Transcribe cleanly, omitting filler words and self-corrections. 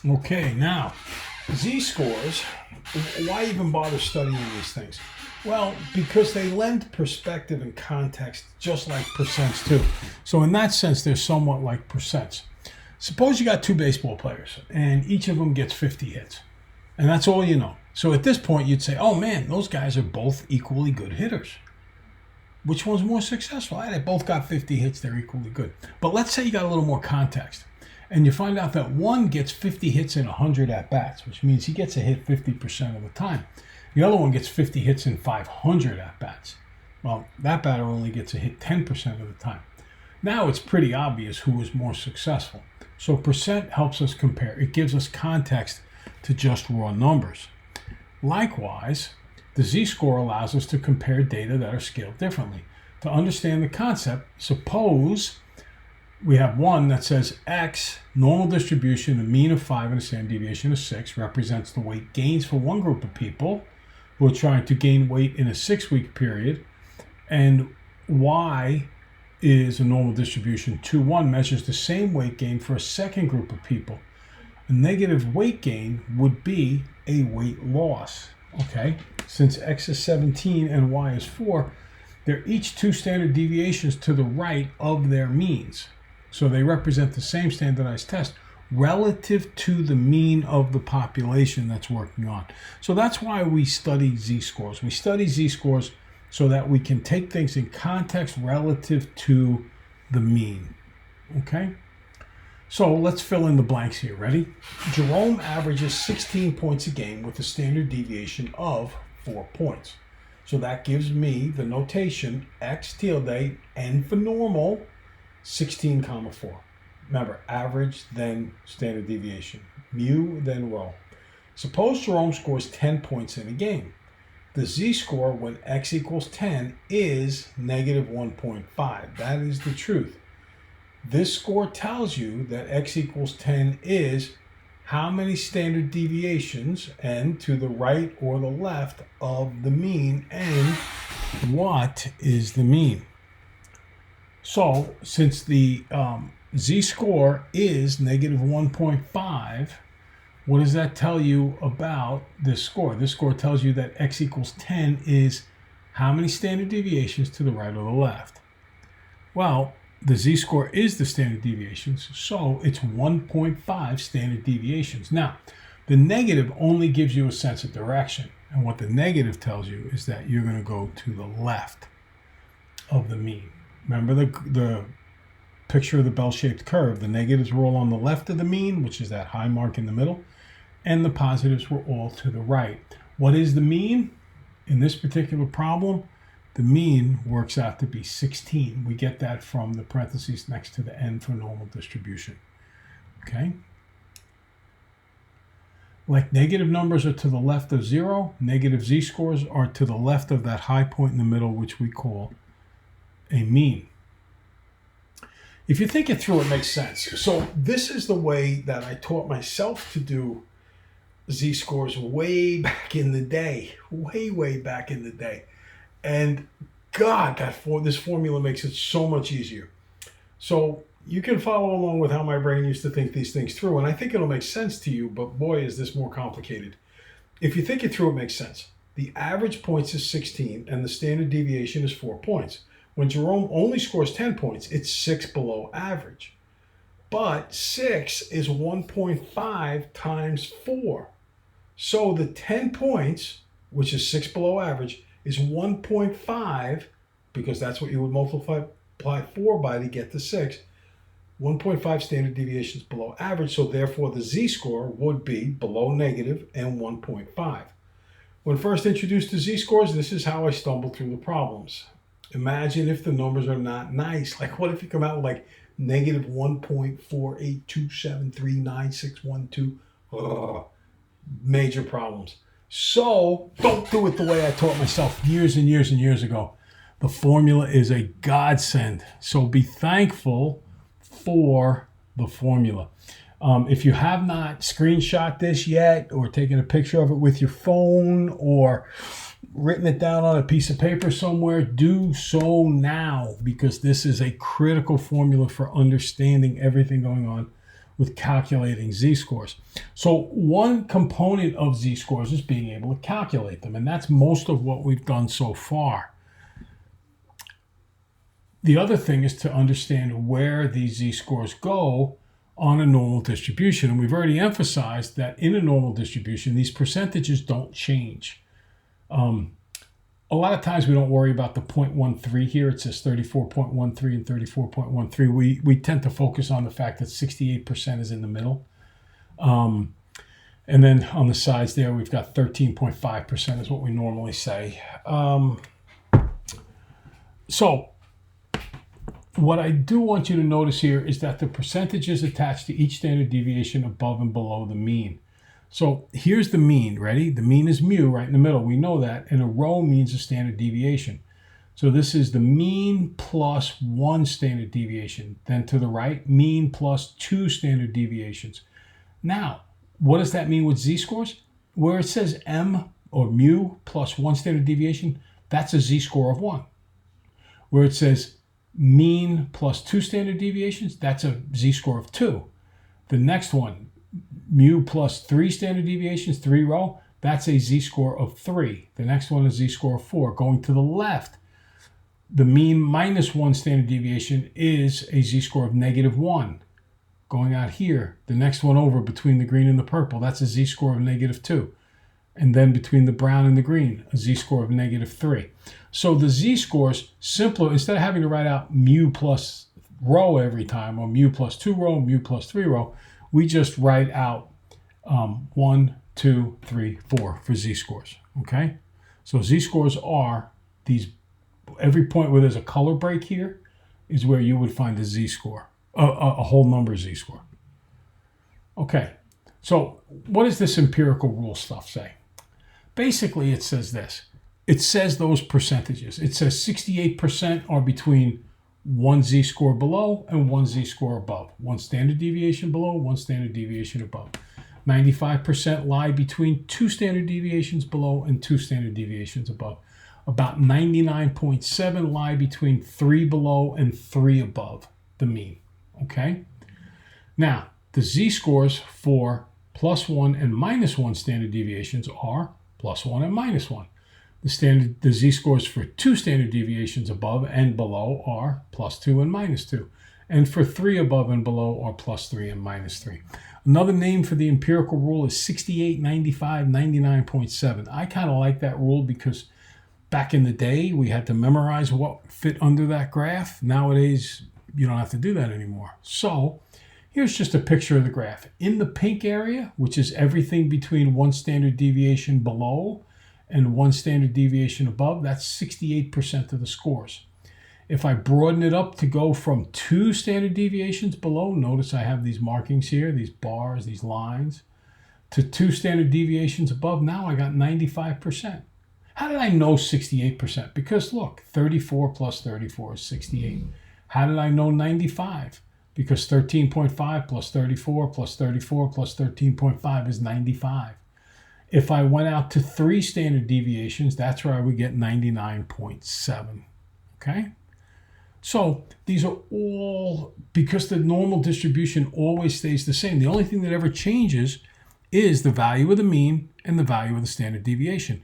Okay, now, z-scores, why even bother studying these things? Well, because they lend perspective and context just like percents do. So in that sense, they're somewhat like percents. Suppose you got two baseball players and each of them gets 50 hits. And that's all you know. So at this point, you'd say, oh man, those guys are both equally good hitters. Which one's more successful? They both got 50 hits, they're equally good. But let's say you got a little more context. And you find out that one gets 50 hits in 100 at-bats, which means he gets a hit 50% of the time. The other one gets 50 hits in 500 at-bats. Well, that batter only gets a hit 10% of the time. Now it's pretty obvious who is more successful. So percent helps us compare. It gives us context to just raw numbers. Likewise, the z-score allows us to compare data that are scaled differently. To understand the concept, suppose we have one that says X, normal distribution, a mean of 5 and a standard deviation of 6, represents the weight gains for one group of people who are trying to gain weight in a 6-week period, and Y is a normal distribution. 2, 1 measures the same weight gain for a second group of people. A negative weight gain would be a weight loss. Okay, since X is 17 and Y is 4, they're each 2 standard deviations to the right of their means. So they represent the same standardized test relative to the mean of the population that's working on. So that's why we study z-scores. We study z-scores so that we can take things in context relative to the mean. Okay? So let's fill in the blanks here. Ready? Jerome averages 16 points a game with a standard deviation of 4 points. So that gives me the notation X tilde, N for normal, 16 comma 4. Remember, average, then standard deviation. Mu, then rho. Suppose Jerome scores 10 points in a game. The z-score when X equals 10 is negative 1.5. That is the truth. This score tells you that X equals 10 is how many standard deviations, N, to the right or the left of the mean, and what is the mean. So since the z-score is negative 1.5, what does that tell you about this score? This score tells you that X equals 10 is how many standard deviations to the right or the left. Well, the z-score is the standard deviations, so it's 1.5 standard deviations. Now, the negative only gives you a sense of direction, and what the negative tells you is that you're going to go to the left of the mean. Remember the picture of the bell-shaped curve. The negatives were all on the left of the mean, which is that high mark in the middle, and the positives were all to the right. What is the mean? In this particular problem, the mean works out to be 16. We get that from the parentheses next to the N for normal distribution. Okay? Like negative numbers are to the left of 0, negative z-scores are to the left of that high point in the middle, which we call a mean. If you think it through, it makes sense. So this is the way that I taught myself to do z-scores way back in the day. Way back in the day. And God, this formula makes it so much easier. So you can follow along with how my brain used to think these things through, and I think it'll make sense to you, but boy, is this more complicated. If you think it through, it makes sense. The average points is 16, and the standard deviation is 4 points. When Jerome only scores 10 points, it's 6 below average. But 6 is 1.5 times 4. So the 10 points, which is 6 below average, is 1.5, because that's what you would multiply 4 by to get to 6. 1.5 standard deviations below average, so therefore the z-score would be below negative and 1.5. When first introduced to z-scores, this is how I stumbled through the problems. Imagine if the numbers are not nice. Like, what if you come out with like negative 1.482739612? Major problems. So don't do it the way I taught myself years and years and years ago. The formula is a godsend. So be thankful for the formula. If you have not screenshot this yet, or taken a picture of it with your phone, or written it down on a piece of paper somewhere, do so now, because this is a critical formula for understanding everything going on with calculating z-scores. So one component of z-scores is being able to calculate them, and that's most of what we've done so far. The other thing is to understand where these z-scores go on a normal distribution. And we've already emphasized that in a normal distribution, these percentages don't change. A lot of times we don't worry about the 0.13 here. It says 34.13 and 34.13. We tend to focus on the fact that 68% is in the middle. And then on the sides there, we've got 13.5% is what we normally say. So what I do want you to notice here is that the percentages attached to each standard deviation above and below the mean. So here's the mean, ready? The mean is mu right in the middle. We know that. And a rho means a standard deviation. So this is the mean plus 1 standard deviation. Then to the right, mean plus 2 standard deviations. Now, what does that mean with z-scores? Where it says m or mu plus 1 standard deviation, that's a z-score of 1. Where it says mean plus 2 standard deviations, that's a z-score of 2. The next one, mu plus 3 standard deviations, 3 rho, that's a z-score of 3. The next one is z-score of 4. Going to the left, the mean minus 1 standard deviation is a z-score of -1. Going out here, the next one over between the green and the purple, that's a z-score of -2. And then between the brown and the green, a z-score of -3. So the z-scores, simpler, instead of having to write out mu plus rho every time, or mu plus 2 rho, mu plus 3 rho, we just write out 1, 2, 3, 4 for z-scores, okay? So z-scores are these, every point where there's a color break here is where you would find a z-score, a whole number z-score. Okay, so what does this empirical rule stuff say? Basically, it says this. It says those percentages. It says 68% are between 1 z-score below and 1 z-score above. 1 standard deviation below, 1 standard deviation above. 95% lie between 2 standard deviations below and 2 standard deviations above. About 99.7 lie between 3 below and 3 above the mean. Okay? Now, the z-scores for +1 and -1 standard deviations are +1 and -1. The z-scores for 2 standard deviations above and below are +2 and -2. And for 3 above and below are +3 and -3. Another name for the empirical rule is 68, 95, 99.7. I kind of like that rule because back in the day, we had to memorize what fit under that graph. Nowadays, you don't have to do that anymore. So here's just a picture of the graph. In the pink area, which is everything between 1 standard deviation below and 1 standard deviation above, that's 68% of the scores. If I broaden it up to go from 2 standard deviations below, notice I have these markings here, these bars, these lines, to 2 standard deviations above, now I got 95%. How did I know 68%? Because look, 34 plus 34 is 68. How did I know 95? Because 13.5 plus 34 plus 34 plus 13.5 is 95. If I went out to 3 standard deviations, that's where I would get 99.7, okay? So these are all, because the normal distribution always stays the same. The only thing that ever changes is the value of the mean and the value of the standard deviation.